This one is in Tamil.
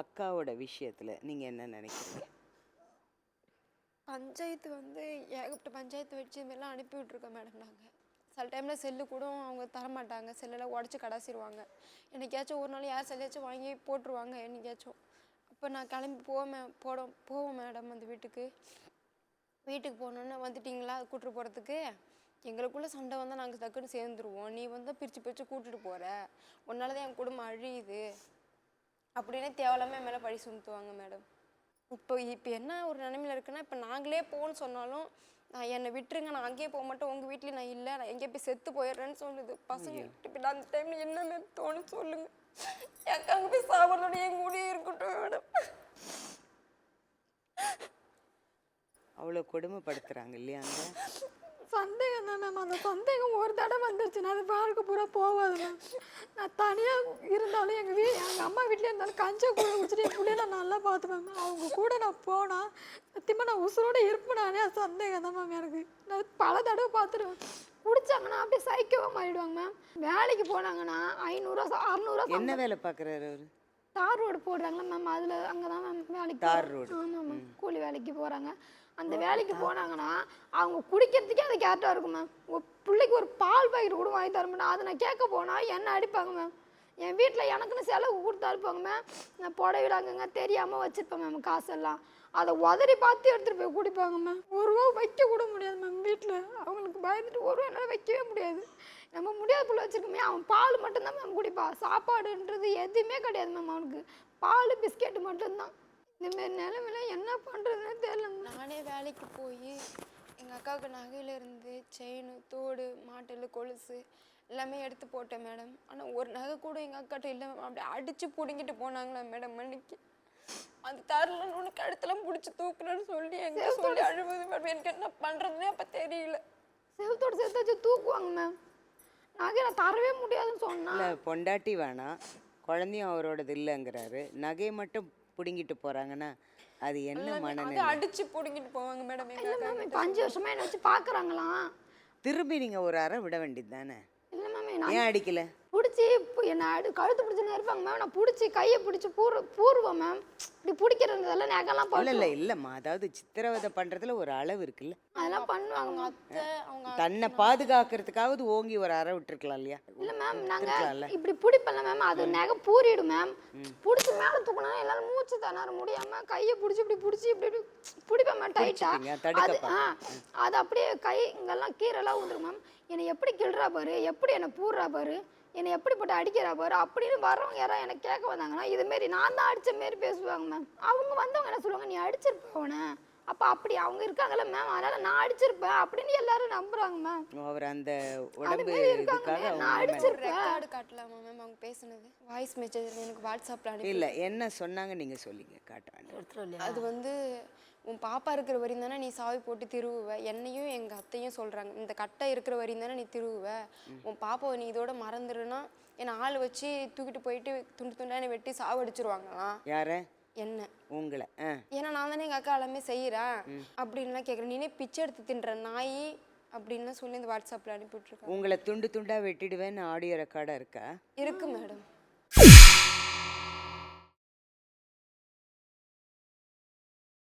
அக்காவோட விஷயத்துல நீங்க என்ன நினைக்கிறீங்க? பஞ்சாயத்து வந்து ஏகப்பட்ட பஞ்சாயத்து வச்சு இதுமாரிலாம் அனுப்பி விட்ருக்கோம் மேடம். நாங்கள் சில டைமில் செல்லு கூட அவங்க தரமாட்டாங்க, செல்லெல்லாம் உடச்சி கடாசிடுவாங்க. என்னைக்காச்சும் ஒரு நாள் யார் செல்லையாச்சும் வாங்கி போட்டுருவாங்க என்னைக்காச்சும். அப்போ நான் கிளம்பி போவோம் மேடம் அந்த வீட்டுக்கு போனோன்னே வந்துட்டிங்களா கூப்பிட்டு போகிறதுக்கு. எங்களுக்குள்ளே சண்டை வந்தால் நாங்கள் டக்குன்னு சேர்ந்துருவோம். நீ வந்து பிரித்து கூட்டிட்டு போகிற, உன்னால தான் என் குடும்பம் அழியுது அப்படின்னே தேவையில்லாமல் என் மேலே பழி சுமத்துவாங்க மேடம். இப்போ என்ன ஒரு நிலைமையில இருக்குன்னா, இப்போ நாங்களே போகணும்னு சொன்னாலும் நான் என்னை விட்டுருங்க, நான் அங்கேயே போக மாட்டேன், உங்கள் வீட்லேயும் நான் இல்லை, நான் எங்கேயே போய் செத்து போயிடுறேன்னு சொல்லுது பசங்க. இப்போ நான் அந்த டைமில் என்னன்னு தோணுன்னு சொல்லுங்க. எனக்கு அங்கே போய் சாப்பிட்றோட என் கூடயே இருக்கட்டும் மேடம். அவ்வளோ கொடுமைப்படுத்துறாங்க இல்லையா? அங்க சந்தேகம் தான் மேம். அந்த சந்தேகம் ஒரு தடவை வந்துருச்சுன்னா அது வாழ்க்கை பூரா போகாது மேம். நான் தனியாக இருந்தாலும் எங்கள் அம்மா வீட்டிலே இருந்தாலும் கஞ்சா கூட குடிச்சிட்டு என் பிள்ளைய நான் நல்லா பார்த்துப்பேன் மேம். அவங்க கூட நான் போனால் சத்தியமாக நான் உசுரோடு இருப்பேனானே அது சந்தேகம் தான் மேம். எனக்கு நான் பல தடவை பார்த்துருவேன். குடிச்சாங்கன்னா அப்படியே சைக்கோவாக மாறிடுவாங்க மேம். வேலைக்கு போனாங்கன்னா 500 600 என்ன வேலை பார்க்குறாரு அவரு? தார் ரோடு போடுறாங்களா மேம், அதில் அங்கே தான் மேம் வேலைக்கு. தார் ரோடு. ஆமாம் மேம், கூலி வேலைக்கு போகிறாங்க. அந்த வேலைக்கு போனாங்கன்னா அவங்க குடிக்கிறதுக்கே அது கேட்டாக இருக்கும் மேம். பிள்ளைக்கு ஒரு பால் பாக்கெட் கூட வாங்கி தர மாட்டேன். அதை நான் கேட்க போனால் என்ன அடிப்பாங்க மேம். என் வீட்டில் எனக்குன்னு செலவு கொடுத்து அனுப்பாங்க மேம். நான் புடவையில் அங்கங்க தெரியாமல் வச்சுருப்பேன் மேம் காசெல்லாம். அதை உதறி பார்த்து எடுத்துகிட்டு போய் குடிப்பாங்க மேம். ஒரு ரூபா வைக்க கூட முடியாது மேம் வீட்டில். அவங்களுக்கு பயந்துட்டு ஒரு ரூபா என்னால் வைக்கவே முடியாது. நம்ம முடியாத பிள்ளை வச்சுருக்கோமே, அவன் பால் மட்டும்தான் மேம் குடிப்பான். சாப்பாடுன்றது எதுவுமே கிடையாது மேம் அவனுக்கு. பால் பிஸ்கெட்டு மட்டும்தான். இந்தமாரி நிலைமையில என்ன பண்ணுறதுன்னு தெரியல. நானே வேலைக்கு போய் எங்கள் அக்காவுக்கு நகையிலேருந்து செயின், தோடு, மாட்டல், கொலுசு எல்லாமே எடுத்து போட்டேன் மேடம். ஆனால் ஒரு நகை கூட எங்கள் அக்காட்ட இல்லை மேம். அப்படியே அடித்து பிடுங்கிட்டு போனாங்களா மேடம் அன்னைக்கு. அது தரலன்னு ஒன்று கழுத்தெல்லாம் பிடிச்சி தூக்குறேன்னு சொல்லி எங்கே சொல்லி அழுவது மேடம். எனக்கு என்ன பண்ணுறதுனே அப்போ தெரியல. செவத்தோடு சேர்த்து வச்சு தூக்குவாங்க மேம். நகை நான் தரவே முடியாதுன்னு சொன்னா. இல்லை, பொண்டாட்டி வேணாம், குழந்தையும் அவரோடது இல்லைங்கிறாரு, நகையை மட்டும் பிடுங்கிட்டு போகிறாங்கன்னா அது என்ன மனநிலை? அடிச்சு பிடுங்கிட்டு போவாங்க மேடம். இல்லை மேம், இப்போ 5 வருஷமா என்னை வச்சு பார்க்குறாங்களாம். திரும்பி நீங்கள் ஒரு அறை விட வேண்டியது தானே? இல்லை மேம், ஏன் அடிக்கல? பிடிச்சி என்னை கழுத்து பிடிச்சின்னு இருப்பாங்க மேம். நான் பிடிச்சி கையை பிடிச்சி பூர்வம் மேம். இப்படி பிடிக்கிறதெல்லாம் நகைலாம் போடல. இல்லை இல்லைம்மா, அதாவது சித்திரவதை பண்ணுறதுல ஒரு அளவு இருக்குல்ல. அதெல்லாம் பண்ணுவாங்க. அவங்க தன்னை பாதுகாக்கிறதுக்காவது ஓங்கி ஒரு அறை விட்டுருக்கலாம் இல்லையா? இல்லை மேம், நாங்கள் இப்படி பிடிப்பல மேம். அது நகை பூரிடும் மேம். பிடிச்சி மேலே தூக்கணும், எல்லாரும் மூச்சு தண்ணார முடியாமல் கையை பிடிச்சி இப்படி பிடிப்பேன் மேம் டைட்டாக. அது அப்படியே கை இங்கெல்லாம் கீரெல்லாம் ஊந்துடும் மேம். என்னை எப்படி கிள்றா பாரு, எப்படி என்னை பூர்றா பாரு, என்னை எப்படி போட்டு அடிக்கிறா பாரு அப்படின்னு வர்றவங்க யாராவது எனக்கு கேட்க வந்தாங்கன்னா இதுமாரி நான் தான் அடித்த மாரி பேசுவாங்க மேம். அவங்க வந்தவங்க என்ன சொல்லுவாங்க, நீ அடிச்சிருப்ப அவனை. அப்போ அப்படி அவங்க இருக்காங்கல்ல மேம், அதனால் நான் அடிச்சிருப்பேன் அப்படின்னு எல்லாரும் நம்புறாங்க மேம். அவர் அந்த உடம்பு நான் அடிச்சிருப்பேன். ரெக்கார்டு காட்டலாமா மேம் அவங்க பேசுனது? வாய்ஸ் மெசேஜ் எனக்கு வாட்ஸ்அப்பில் அனுப்பி. இல்லை, என்ன சொன்னாங்க நீங்கள் சொல்லிங்க, காட்ட வேண்டாம். அது வந்து உன் பாப்பா இருக்கிற வரையும் தானே நீ சாவி போட்டு திருவுவ. என்னையும் எங்கள் அத்தையும் சொல்கிறாங்க, இந்த கட்டை இருக்கிற வரையும் தானே நீ திருவுவ. உன் பாப்பாவை நீ இதோட மறந்துடுனா என்னை ஆள் வச்சு தூக்கிட்டு போயிட்டு துண்டு துண்டா என்னை வெட்டி சாவடிச்சிருவாங்களாம். யாரை? என்ன? உங்களை. ஏன்னா நான் தானே எங்கள் அக்கா எல்லாமே செய்கிறேன் அப்படின்லாம் கேட்குறேன். நீனே பிச்சை எடுத்து தின்ற நாய் அப்படின்லாம் சொல்லி இந்த வாட்ஸ்அப்பில் அனுப்பிவிட்ருக்கேன். உங்களை துண்டு துண்டாக வெட்டிடுவேன்னு ஆடியோ ரெக்கார்டாக இருக்கா? இருக்கு மேடம்.